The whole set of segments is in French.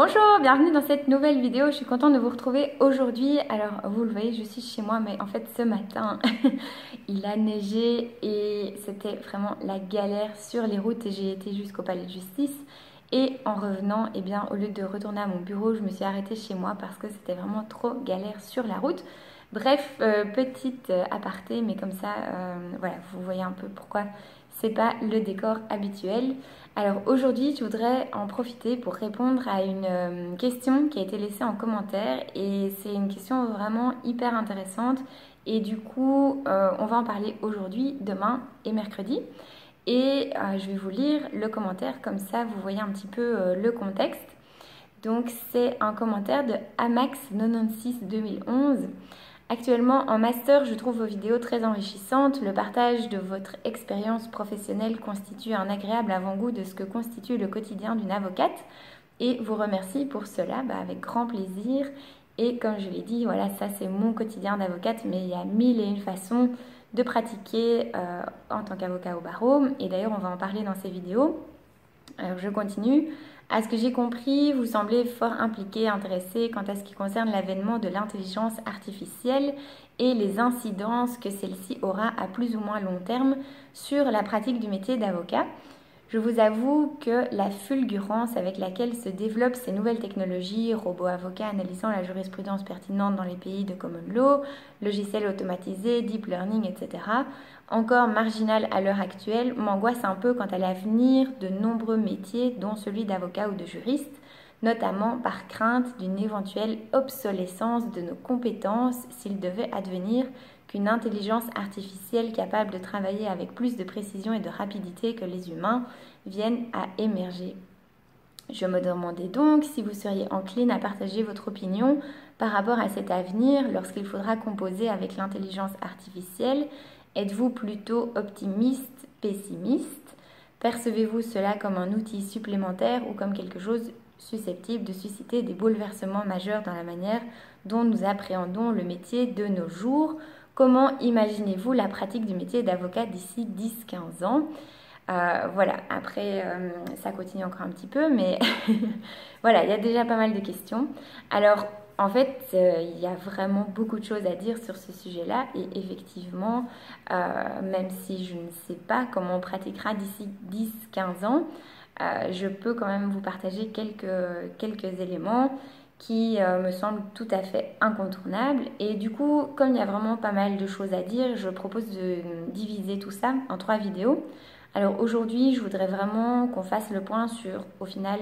Bonjour, bienvenue dans cette nouvelle vidéo. Je suis contente de vous retrouver aujourd'hui. Alors, vous le voyez, je suis chez moi, mais en fait, ce matin, il a neigé et c'était vraiment la galère sur les routes. Et j'ai été jusqu'au palais de justice. Et en revenant, eh bien, au lieu de retourner à mon bureau, je me suis arrêtée chez moi parce que c'était vraiment trop galère sur la route. Bref, petite aparté, mais comme ça, voilà, vous voyez un peu pourquoi c'est pas le décor habituel. Alors aujourd'hui, je voudrais en profiter pour répondre à une question qui a été laissée en commentaire et c'est une question vraiment hyper intéressante et du coup, on va en parler aujourd'hui, demain et mercredi. Et je vais vous lire le commentaire, comme ça vous voyez un petit peu le contexte. Donc c'est un commentaire de Amax96 2011. Actuellement en master, je trouve vos vidéos très enrichissantes. Le partage de votre expérience professionnelle constitue un agréable avant-goût de ce que constitue le quotidien d'une avocate. Et vous remercie pour cela avec grand plaisir. Et comme je l'ai dit, voilà, ça c'est mon quotidien d'avocate, mais il y a mille et une façons de pratiquer en tant qu'avocat au barreau. Et d'ailleurs, on va en parler dans ces vidéos. Alors je continue. À ce que j'ai compris, vous semblez fort impliqué, intéressé quant à ce qui concerne l'avènement de l'intelligence artificielle et les incidences que celle-ci aura à plus ou moins long terme sur la pratique du métier d'avocat. Je vous avoue que la fulgurance avec laquelle se développent ces nouvelles technologies, robots avocats analysant la jurisprudence pertinente dans les pays de common law, logiciels automatisés, deep learning, etc., encore marginal à l'heure actuelle, m'angoisse un peu quant à l'avenir de nombreux métiers, dont celui d'avocat ou de juriste, notamment par crainte d'une éventuelle obsolescence de nos compétences s'il devait advenir qu'une intelligence artificielle capable de travailler avec plus de précision et de rapidité que les humains vienne à émerger. Je me demandais donc si vous seriez encline à partager votre opinion par rapport à cet avenir lorsqu'il faudra composer avec l'intelligence artificielle. Êtes-vous plutôt optimiste, pessimiste? Percevez-vous cela comme un outil supplémentaire ou comme quelque chose susceptible de susciter des bouleversements majeurs dans la manière dont nous appréhendons le métier de nos jours? Comment imaginez-vous la pratique du métier d'avocat d'ici 10-15 ans? Voilà, après ça continue encore un petit peu, mais voilà, il y a déjà pas mal de questions. Alors, en fait, il y a vraiment beaucoup de choses à dire sur ce sujet-là et effectivement, même si je ne sais pas comment on pratiquera d'ici 10-15 ans, je peux quand même vous partager quelques éléments qui me semblent tout à fait incontournables. Et du coup, comme il y a vraiment pas mal de choses à dire, je propose de diviser tout ça en 3 vidéos. Alors aujourd'hui, je voudrais vraiment qu'on fasse le point sur, au final,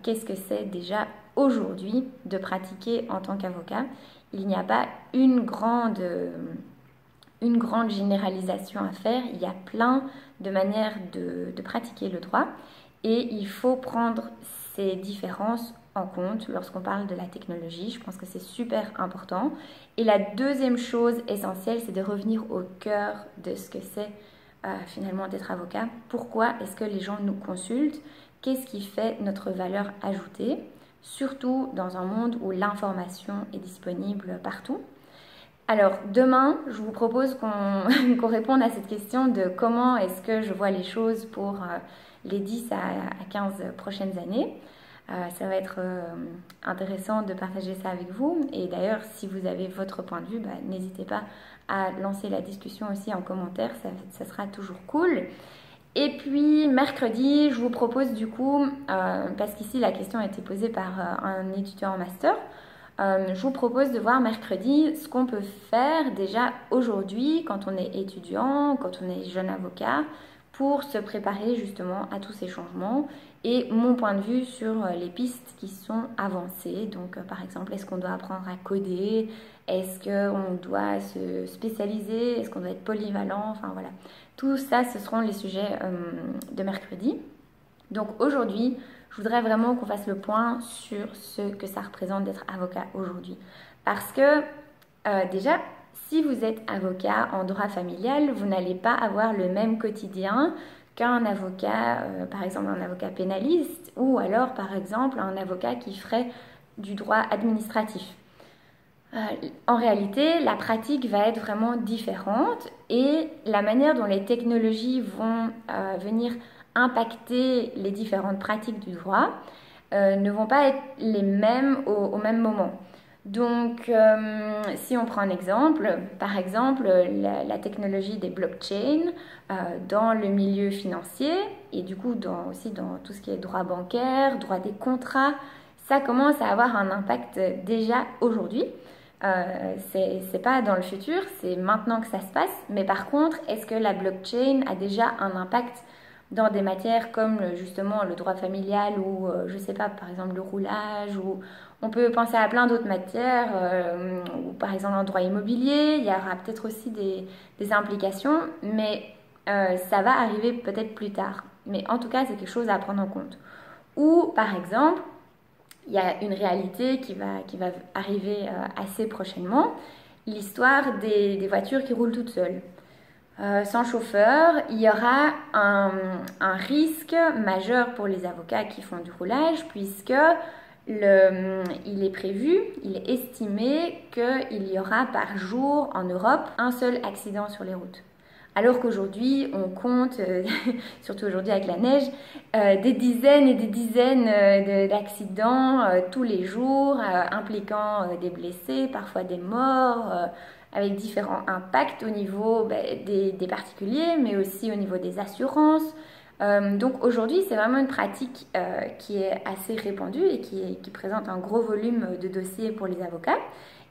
qu'est-ce que c'est déjà aujourd'hui de pratiquer en tant qu'avocat. Il n'y a pas une grande généralisation à faire, il y a plein de manières de pratiquer le droit et il faut prendre ces différences en compte lorsqu'on parle de la technologie. Je pense que c'est super important. Et la deuxième chose essentielle, c'est de revenir au cœur de ce que c'est finalement d'être avocat. Pourquoi est-ce que les gens nous consultent? Qu'est-ce qui fait notre valeur ajoutée? Surtout dans un monde où l'information est disponible partout. Alors demain, je vous propose qu'on réponde à cette question de comment est-ce que je vois les choses pour les 10 à 15 prochaines années. Ça va être intéressant de partager ça avec vous. Et d'ailleurs, si vous avez votre point de vue, n'hésitez pas à lancer la discussion aussi en commentaire. Ça sera toujours cool. Et puis, mercredi, je vous propose du coup, parce qu'ici la question a été posée par un étudiant en master, je vous propose de voir mercredi ce qu'on peut faire déjà aujourd'hui quand on est étudiant, quand on est jeune avocat, pour se préparer justement à tous ces changements et mon point de vue sur les pistes qui sont avancées. Donc par exemple, est-ce qu'on doit apprendre à coder? Est-ce qu'on doit se spécialiser? Est-ce qu'on doit être polyvalent? Enfin voilà, tout ça, ce seront les sujets de mercredi. Donc aujourd'hui, je voudrais vraiment qu'on fasse le point sur ce que ça représente d'être avocat aujourd'hui. Parce que déjà, si vous êtes avocat en droit familial, vous n'allez pas avoir le même quotidien qu'un avocat, par exemple un avocat pénaliste ou alors par exemple un avocat qui ferait du droit administratif. En réalité, la pratique va être vraiment différente et la manière dont les technologies vont venir impacter les différentes pratiques du droit ne vont pas être les mêmes au même moment. Donc, si on prend un exemple, par exemple, la technologie des blockchains dans le milieu financier et du coup aussi dans tout ce qui est droit bancaire, droit des contrats, ça commence à avoir un impact déjà aujourd'hui. C'est pas dans le futur, c'est maintenant que ça se passe. Mais par contre, est-ce que la blockchain a déjà un impact dans des matières comme justement le droit familial ou je sais pas, par exemple le roulage, ou on peut penser à plein d'autres matières, ou par exemple en droit immobilier, il y aura peut-être aussi des implications, mais ça va arriver peut-être plus tard. Mais en tout cas, c'est quelque chose à prendre en compte. Ou par exemple, il y a une réalité qui va arriver assez prochainement, l'histoire des voitures qui roulent toutes seules. Sans chauffeur, il y aura un risque majeur pour les avocats qui font du roulage, puisque il est prévu, il est estimé qu'il y aura par jour en Europe un seul accident sur les routes. Alors qu'aujourd'hui, on compte, surtout aujourd'hui avec la neige, des dizaines et des dizaines d'accidents tous les jours, impliquant des blessés, parfois des morts, avec différents impacts au niveau des particuliers, mais aussi au niveau des assurances. Donc aujourd'hui, c'est vraiment une pratique qui est assez répandue et qui présente un gros volume de dossiers pour les avocats.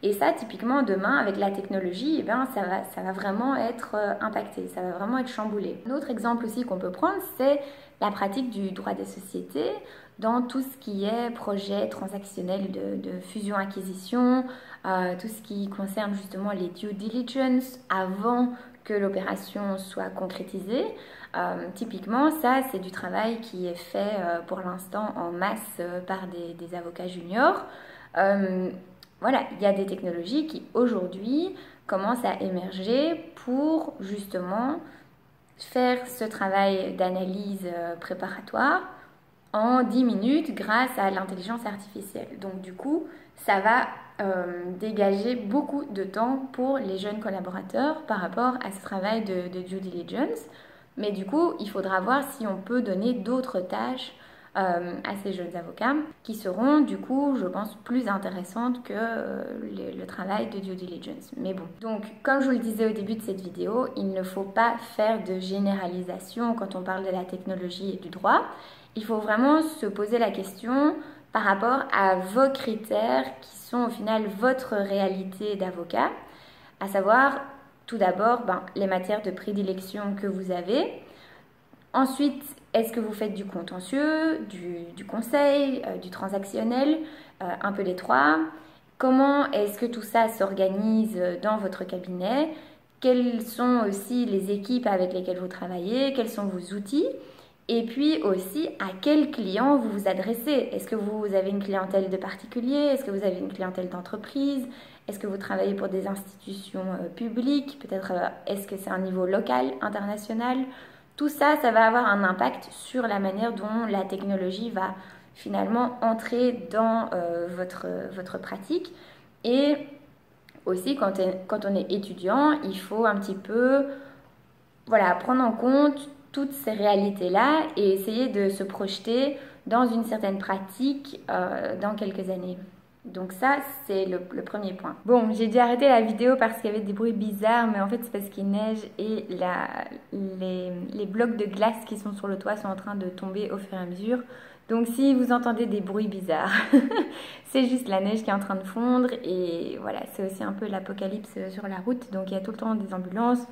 Et ça, typiquement, demain, avec la technologie, eh bien, ça va vraiment être impacté, ça va vraiment être chamboulé. Un autre exemple aussi qu'on peut prendre, c'est la pratique du droit des sociétés dans tout ce qui est projet transactionnel de fusion-acquisition, tout ce qui concerne justement les due diligence avant que l'opération soit concrétisée. Typiquement, ça, c'est du travail qui est fait pour l'instant en masse par des avocats juniors. Voilà, il y a des technologies qui aujourd'hui commencent à émerger pour justement faire ce travail d'analyse préparatoire en 10 minutes grâce à l'intelligence artificielle. Donc du coup, ça va dégager beaucoup de temps pour les jeunes collaborateurs par rapport à ce travail de due diligence. Mais du coup, il faudra voir si on peut donner d'autres tâches à ces jeunes avocats qui seront du coup, je pense, plus intéressantes que le travail de due diligence. Mais bon, donc comme je vous le disais au début de cette vidéo, il ne faut pas faire de généralisation quand on parle de la technologie et du droit. Il faut vraiment se poser la question par rapport à vos critères qui sont au final votre réalité d'avocat, à savoir tout d'abord les matières de prédilection que vous avez. Ensuite, est-ce que vous faites du contentieux, du conseil, du transactionnel, un peu les trois? Comment est-ce que tout ça s'organise dans votre cabinet? Quelles sont aussi les équipes avec lesquelles vous travaillez? Quels sont vos outils? Et puis aussi, à quel client vous vous adressez? Est-ce que vous avez une clientèle de particuliers? Est-ce que vous avez une clientèle d'entreprise? Est-ce que vous travaillez pour des institutions publiques? Peut-être est-ce que c'est un niveau local, international? Tout ça, ça va avoir un impact sur la manière dont la technologie va finalement entrer dans votre pratique. Et aussi, quand on est étudiant, il faut un petit peu prendre en compte toutes ces réalités-là et essayer de se projeter dans une certaine pratique dans quelques années. Donc ça, c'est le premier point. Bon, j'ai dû arrêter la vidéo parce qu'il y avait des bruits bizarres, mais en fait, c'est parce qu'il neige et les blocs de glace qui sont sur le toit sont en train de tomber au fur et à mesure. Donc si vous entendez des bruits bizarres, c'est juste la neige qui est en train de fondre et voilà, c'est aussi un peu l'apocalypse sur la route. Donc il y a tout le temps des ambulances.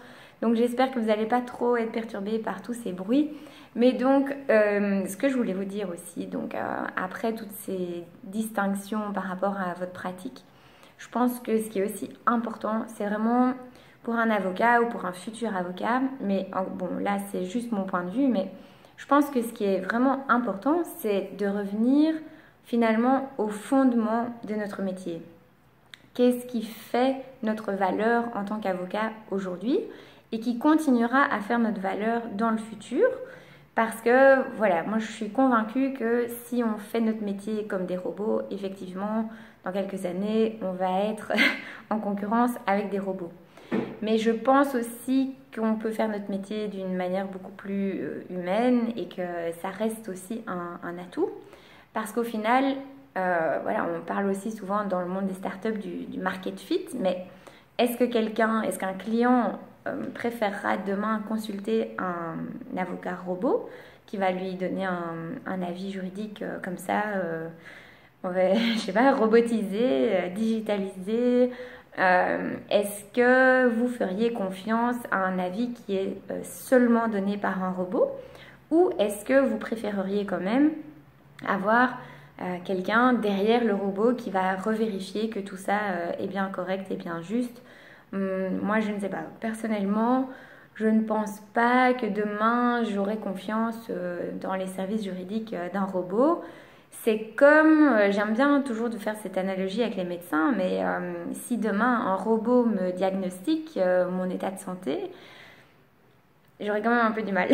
Donc j'espère que vous n'allez pas trop être perturbés par tous ces bruits. Mais donc, ce que je voulais vous dire aussi, donc après toutes ces distinctions par rapport à votre pratique, je pense que ce qui est aussi important, c'est vraiment pour un avocat ou pour un futur avocat, mais bon là c'est juste mon point de vue, mais je pense que ce qui est vraiment important, c'est de revenir finalement au fondement de notre métier. Qu'est-ce qui fait notre valeur en tant qu'avocat aujourd'hui et qui continuera à faire notre valeur dans le futur? Parce que, voilà, moi je suis convaincue que si on fait notre métier comme des robots, effectivement, dans quelques années, on va être en concurrence avec des robots. Mais je pense aussi qu'on peut faire notre métier d'une manière beaucoup plus humaine et que ça reste aussi un atout. Parce qu'au final, voilà, on parle aussi souvent dans le monde des startups du market fit, mais est-ce qu'un client préférera demain consulter un avocat robot qui va lui donner un avis juridique comme ça, je sais pas, robotisé, digitalisé. Est-ce que vous feriez confiance à un avis qui est seulement donné par un robot, ou est-ce que vous préféreriez quand même avoir quelqu'un derrière le robot qui va revérifier que tout ça est bien correct et bien juste? Moi, je ne sais pas. Personnellement, je ne pense pas que demain, j'aurai confiance dans les services juridiques d'un robot. C'est comme, j'aime bien toujours de faire cette analogie avec les médecins, mais si demain un robot me diagnostique mon état de santé, j'aurais quand même un peu du mal.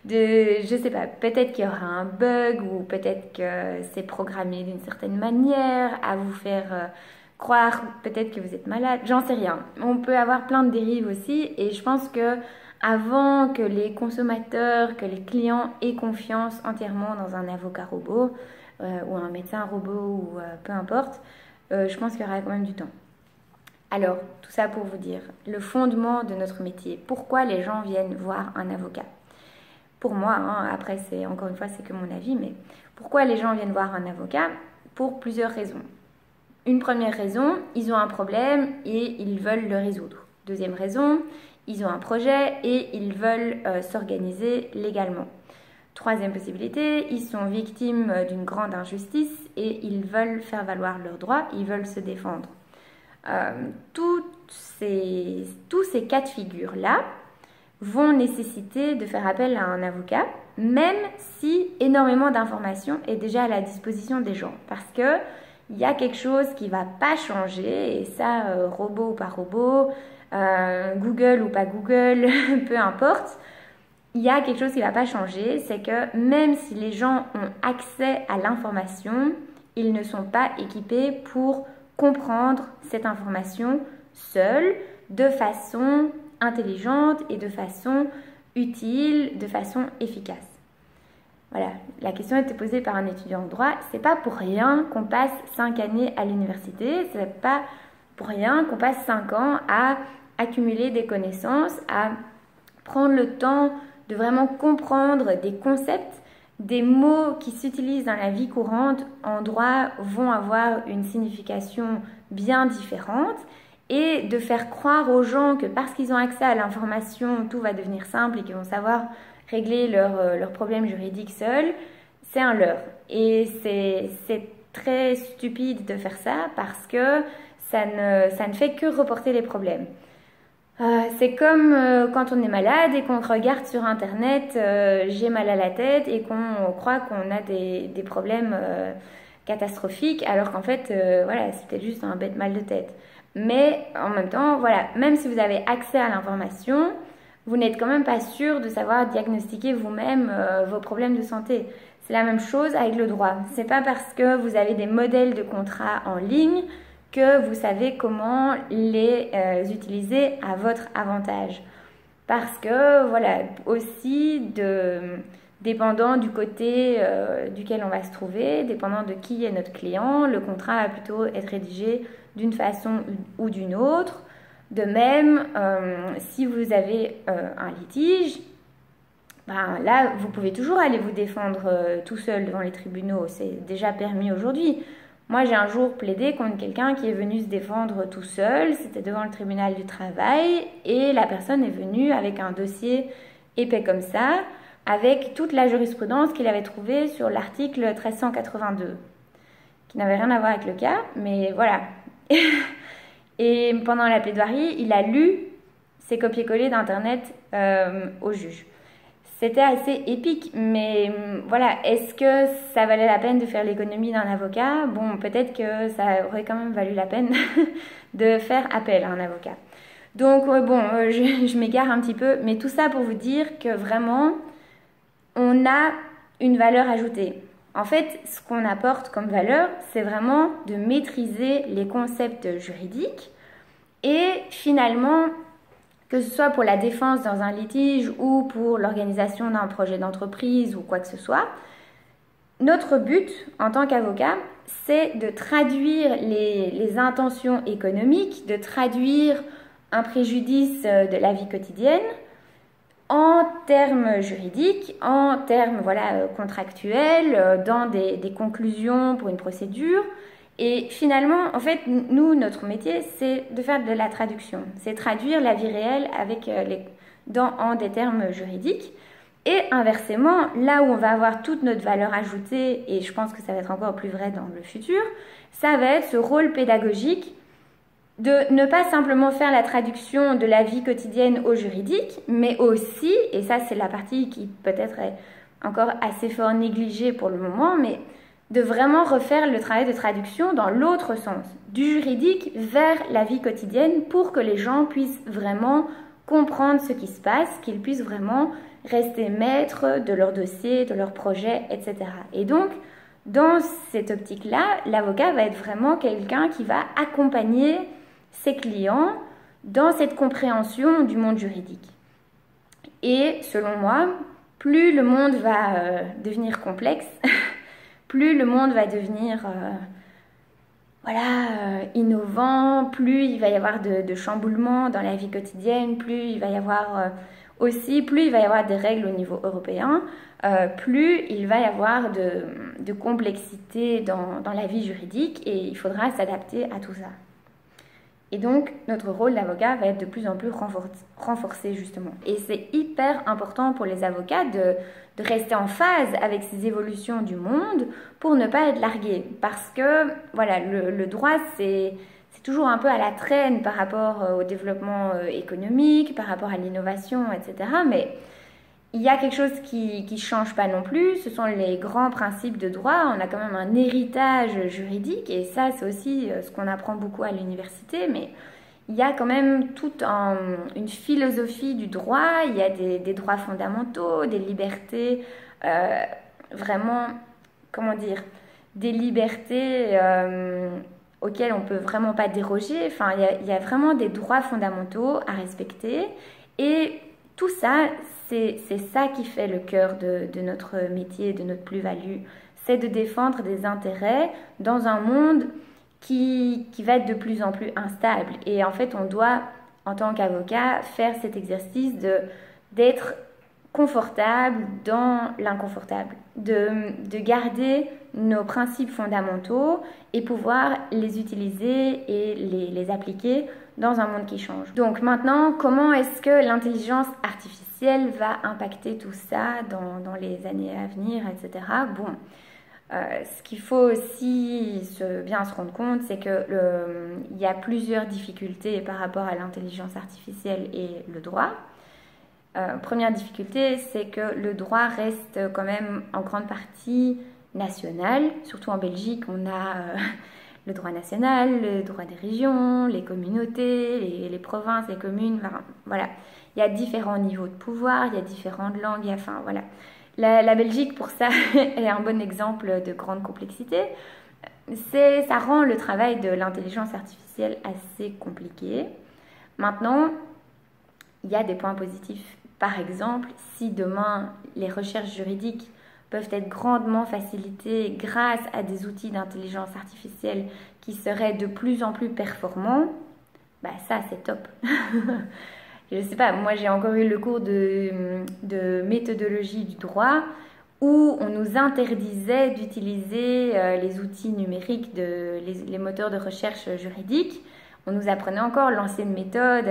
Je sais pas, peut-être qu'il y aura un bug ou peut-être que c'est programmé d'une certaine manière à vous faire croire peut-être que vous êtes malade, j'en sais rien. On peut avoir plein de dérives aussi et je pense que avant que les consommateurs, que les clients aient confiance entièrement dans un avocat robot ou un médecin robot ou peu importe, je pense qu'il y aura quand même du temps. Alors, tout ça pour vous dire, le fondement de notre métier, pourquoi les gens viennent voir un avocat? Pour moi, hein, après c'est encore une fois c'est que mon avis, mais pourquoi les gens viennent voir un avocat? Pour plusieurs raisons. Une première raison, ils ont un problème et ils veulent le résoudre. Deuxième raison, ils ont un projet et ils veulent s'organiser légalement. Troisième possibilité, ils sont victimes d'une grande injustice et ils veulent faire valoir leurs droits, ils veulent se défendre. Tous ces cas de figure-là vont nécessiter de faire appel à un avocat, même si énormément d'informations est déjà à la disposition des gens. Parce que il y a quelque chose qui ne va pas changer, et ça, robot ou pas robot, Google ou pas Google, peu importe, il y a quelque chose qui ne va pas changer, c'est que même si les gens ont accès à l'information, ils ne sont pas équipés pour comprendre cette information seuls, de façon intelligente et de façon utile, de façon efficace. Voilà, la question était posée par un étudiant en droit. C'est pas pour rien qu'on passe 5 années à l'université, c'est pas pour rien qu'on passe 5 ans à accumuler des connaissances, à prendre le temps de vraiment comprendre des concepts, des mots qui s'utilisent dans la vie courante en droit vont avoir une signification bien différente, et de faire croire aux gens que parce qu'ils ont accès à l'information, tout va devenir simple et qu'ils vont savoir régler leurs problèmes juridiques seuls, c'est un leurre. Et c'est très stupide de faire ça parce que ça ne fait que reporter les problèmes. C'est comme quand on est malade et qu'on regarde sur internet j'ai mal à la tête et qu'on croit qu'on a des problèmes catastrophiques alors qu'en fait voilà, c'était juste un bête mal de tête. Mais en même temps, voilà, même si vous avez accès à l'information, vous n'êtes quand même pas sûr de savoir diagnostiquer vous-même vos problèmes de santé. C'est la même chose avec le droit. C'est pas parce que vous avez des modèles de contrats en ligne que vous savez comment les utiliser à votre avantage. Parce que, voilà, aussi dépendant du côté duquel on va se trouver, dépendant de qui est notre client, le contrat va plutôt être rédigé d'une façon ou d'une autre. De même, si vous avez un litige, ben là, vous pouvez toujours aller vous défendre tout seul devant les tribunaux. C'est déjà permis aujourd'hui. Moi, j'ai un jour plaidé contre quelqu'un qui est venu se défendre tout seul. C'était devant le tribunal du travail et la personne est venue avec un dossier épais comme ça, avec toute la jurisprudence qu'il avait trouvée sur l'article 1382, qui n'avait rien à voir avec le cas, mais voilà. Et pendant la plaidoirie, il a lu ces copier-coller d'internet au juge. C'était assez épique, mais voilà, est-ce que ça valait la peine de faire l'économie d'un avocat? Bon, peut-être que ça aurait quand même valu la peine de faire appel à un avocat. Donc bon, je m'égare un petit peu, mais tout ça pour vous dire que vraiment, on a une valeur ajoutée. En fait, ce qu'on apporte comme valeur, c'est vraiment de maîtriser les concepts juridiques et finalement, que ce soit pour la défense dans un litige ou pour l'organisation d'un projet d'entreprise ou quoi que ce soit, notre but en tant qu'avocat, c'est de traduire les intentions économiques, de traduire un préjudice de la vie quotidienne en termes juridiques, en termes voilà, contractuels, dans des conclusions pour une procédure. Et finalement, en fait, nous, notre métier, c'est de faire de la traduction. C'est traduire la vie réelle avec en des termes juridiques. Et inversement, là où on va avoir toute notre valeur ajoutée, et je pense que ça va être encore plus vrai dans le futur, ça va être ce rôle pédagogique de ne pas simplement faire la traduction de la vie quotidienne au juridique, mais aussi, et ça c'est la partie qui peut-être est encore assez fort négligée pour le moment, mais de vraiment refaire le travail de traduction dans l'autre sens, du juridique vers la vie quotidienne pour que les gens puissent vraiment comprendre ce qui se passe, qu'ils puissent vraiment rester maîtres de leur dossier, de leur projet, etc. Et donc, dans cette optique-là, l'avocat va être vraiment quelqu'un qui va accompagner ses clients dans cette compréhension du monde juridique. Et selon moi, plus le monde va devenir complexe, plus le monde va devenir innovant, plus il va y avoir de chamboulements dans la vie quotidienne, plus il va y avoir des règles au niveau européen, plus il va y avoir de complexité dans la vie juridique et il faudra s'adapter à tout ça. Et donc, notre rôle d'avocat va être de plus en plus renforcé, justement. Et c'est hyper important pour les avocats de rester en phase avec ces évolutions du monde pour ne pas être largués. Parce que, voilà, le droit, c'est toujours un peu à la traîne par rapport au développement économique, par rapport à l'innovation, etc. Mais il y a quelque chose qui ne change pas non plus, ce sont les grands principes de droit. On a quand même un héritage juridique et ça c'est aussi ce qu'on apprend beaucoup à l'université, mais il y a quand même toute une philosophie du droit, il y a des droits fondamentaux, des libertés, vraiment, comment dire, des libertés auxquelles on ne peut vraiment pas déroger. Enfin, il y a vraiment des droits fondamentaux à respecter et tout ça, c'est ça qui fait le cœur de notre métier, de notre plus-value. C'est de défendre des intérêts dans un monde qui va être de plus en plus instable. Et en fait, on doit, en tant qu'avocat, faire cet exercice d'être confortable dans l'inconfortable, de garder nos principes fondamentaux et pouvoir les utiliser et les appliquer dans un monde qui change. Donc maintenant, comment est-ce que l'intelligence artificielle va impacter tout ça dans les années à venir, etc. Bon, ce qu'il faut aussi bien se rendre compte, c'est qu'il y a plusieurs difficultés par rapport à l'intelligence artificielle et le droit. Première difficulté, c'est que le droit reste quand même en grande partie national. Surtout en Belgique, on a le droit national, le droit des régions, les communautés, les provinces, les communes. Enfin, voilà, il y a différents niveaux de pouvoir, il y a différentes langues. Enfin, voilà. La Belgique, pour ça, est un bon exemple de grande complexité. Ça rend le travail de l'intelligence artificielle assez compliqué. Maintenant, il y a des points positifs. Par exemple, si demain les recherches juridiques peuvent être grandement facilitées grâce à des outils d'intelligence artificielle qui seraient de plus en plus performants, bah ça c'est top. Je ne sais pas, moi j'ai encore eu le cours de méthodologie du droit où on nous interdisait d'utiliser les outils numériques, les moteurs de recherche juridique. On nous apprenait encore l'ancienne méthode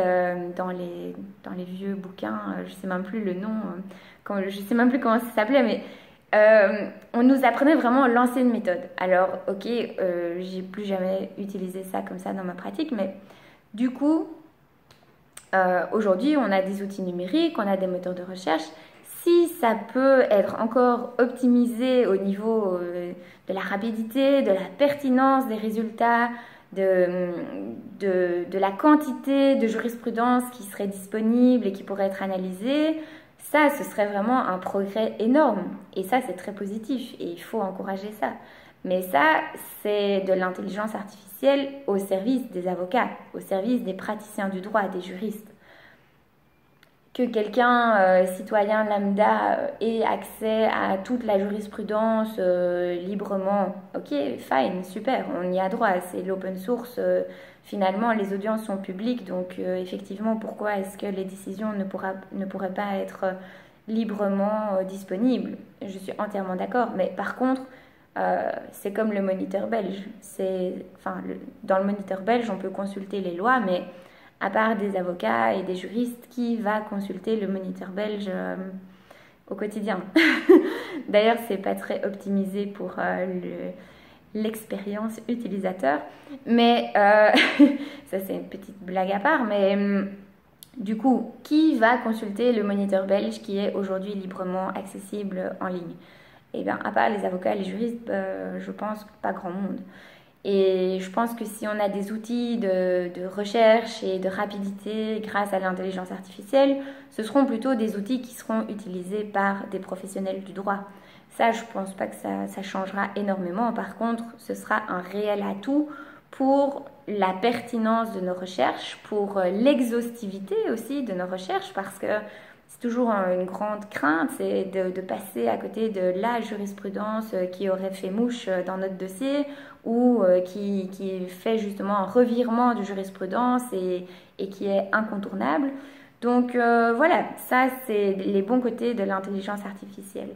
dans les vieux bouquins, je ne sais même plus le nom, je ne sais même plus comment ça s'appelait, mais on nous apprenait vraiment l'ancienne méthode. Alors, ok, j'ai plus jamais utilisé ça comme ça dans ma pratique, mais du coup, aujourd'hui, on a des outils numériques, on a des moteurs de recherche. Si ça peut être encore optimisé au niveau de la rapidité, de la pertinence des résultats, de la quantité de jurisprudence qui serait disponible et qui pourrait être analysée, ça, ce serait vraiment un progrès énorme. Et ça, c'est très positif et il faut encourager ça. Mais ça, c'est de l'intelligence artificielle au service des avocats, au service des praticiens du droit, des juristes. que quelqu'un, citoyen lambda, ait accès à toute la jurisprudence librement. Ok, fine, super, on y a droit, c'est l'open source. Finalement, les audiences sont publiques, donc effectivement, pourquoi est-ce que les décisions ne pourraient pas être librement disponibles? Je suis entièrement d'accord, mais par contre, c'est comme le moniteur belge. Dans le moniteur belge, on peut consulter les lois, mais à part des avocats et des juristes, qui va consulter le moniteur belge au quotidien? D'ailleurs, c'est pas très optimisé pour l'expérience utilisateur, mais ça c'est une petite blague à part, mais du coup, qui va consulter le moniteur belge qui est aujourd'hui librement accessible en ligne? Eh bien, à part les avocats et les juristes, je pense pas grand monde. Et je pense que si on a des outils de recherche et de rapidité grâce à l'intelligence artificielle, ce seront plutôt des outils qui seront utilisés par des professionnels du droit. Ça, je pense pas que ça changera énormément. Par contre, ce sera un réel atout pour la pertinence de nos recherches, pour l'exhaustivité aussi de nos recherches, parce que c'est toujours une grande crainte, c'est de passer à côté de la jurisprudence qui aurait fait mouche dans notre dossier ou qui fait justement un revirement de jurisprudence et qui est incontournable. Donc voilà, ça c'est les bons côtés de l'intelligence artificielle.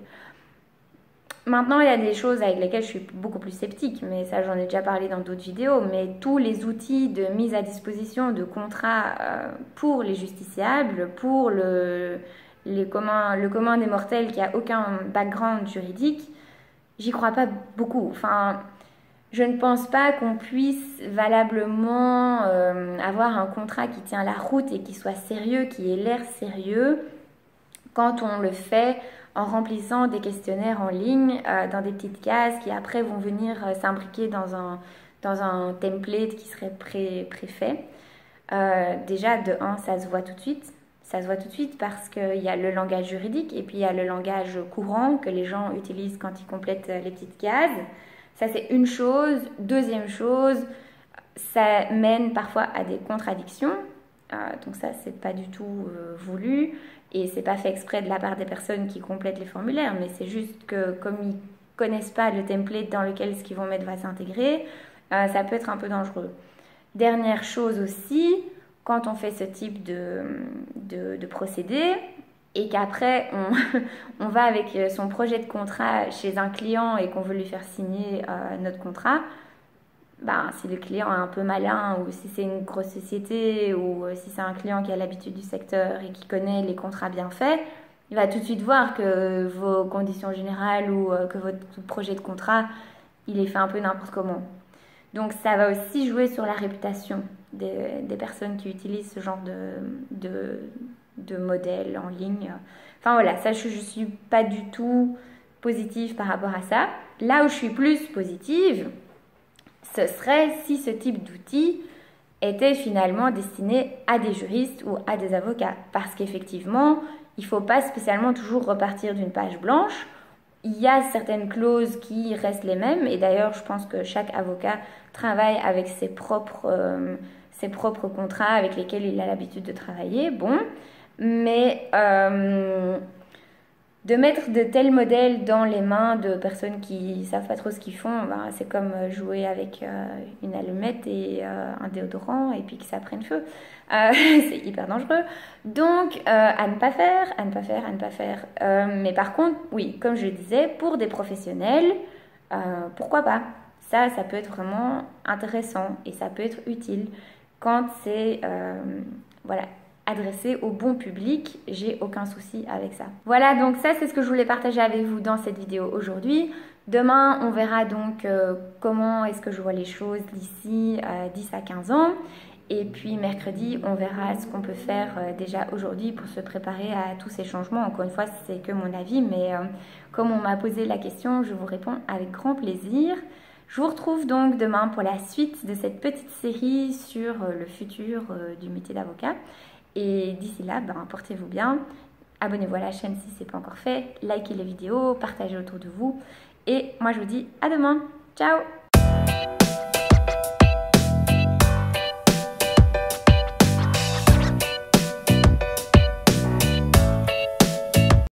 Maintenant, il y a des choses avec lesquelles je suis beaucoup plus sceptique, mais ça j'en ai déjà parlé dans d'autres vidéos, mais tous les outils de mise à disposition de contrats pour les justiciables, pour le commun des mortels qui a aucun background juridique, j'y crois pas beaucoup. Enfin, je ne pense pas qu'on puisse valablement avoir un contrat qui tient la route et qui soit sérieux, qui ait l'air sérieux, quand on le fait en remplissant des questionnaires en ligne dans des petites cases qui après vont venir s'imbriquer dans un template qui serait préfait. Déjà, de 1, ça se voit tout de suite. Ça se voit tout de suite parce qu'il y a le langage juridique et puis il y a le langage courant que les gens utilisent quand ils complètent les petites cases. Ça, c'est une chose. Deuxième chose, ça mène parfois à des contradictions. Donc ça, c'est pas du tout voulu. Et c'est pas fait exprès de la part des personnes qui complètent les formulaires, mais c'est juste que comme ils connaissent pas le template dans lequel ce qu'ils vont mettre va s'intégrer, ça peut être un peu dangereux. Dernière chose aussi, quand on fait ce type de procédé et qu'après on va avec son projet de contrat chez un client et qu'on veut lui faire signer notre contrat, si le client est un peu malin ou si c'est une grosse société ou si c'est un client qui a l'habitude du secteur et qui connaît les contrats bien faits, il va tout de suite voir que vos conditions générales ou que votre projet de contrat, il est fait un peu n'importe comment. Donc ça va aussi jouer sur la réputation des personnes qui utilisent ce genre de modèle en ligne. Enfin voilà, ça je suis pas du tout positive par rapport à ça. Là où je suis plus positive, ce serait si ce type d'outil était finalement destiné à des juristes ou à des avocats. Parce qu'effectivement, il ne faut pas spécialement toujours repartir d'une page blanche. Il y a certaines clauses qui restent les mêmes. Et d'ailleurs, je pense que chaque avocat travaille avec ses propres contrats avec lesquels il a l'habitude de travailler. Bon, mais de mettre de tels modèles dans les mains de personnes qui savent pas trop ce qu'ils font, c'est comme jouer avec une allumette et un déodorant et puis que ça prenne feu. C'est hyper dangereux. Donc, à ne pas faire, à ne pas faire, à ne pas faire. Mais par contre, oui, comme je le disais, pour des professionnels, pourquoi pas? Ça peut être vraiment intéressant et ça peut être utile quand c'est voilà, adressé au bon public, j'ai aucun souci avec ça. Voilà, donc ça c'est ce que je voulais partager avec vous dans cette vidéo aujourd'hui. Demain, on verra donc comment est-ce que je vois les choses d'ici 10 à 15 ans. Et puis mercredi, on verra ce qu'on peut faire déjà aujourd'hui pour se préparer à tous ces changements. Encore une fois, c'est que mon avis, mais comme on m'a posé la question, je vous réponds avec grand plaisir. Je vous retrouve donc demain pour la suite de cette petite série sur le futur du métier d'avocat. Et d'ici là, portez-vous bien. Abonnez-vous à la chaîne si ce n'est pas encore fait. Likez les vidéos, partagez autour de vous. Et moi, je vous dis à demain. Ciao!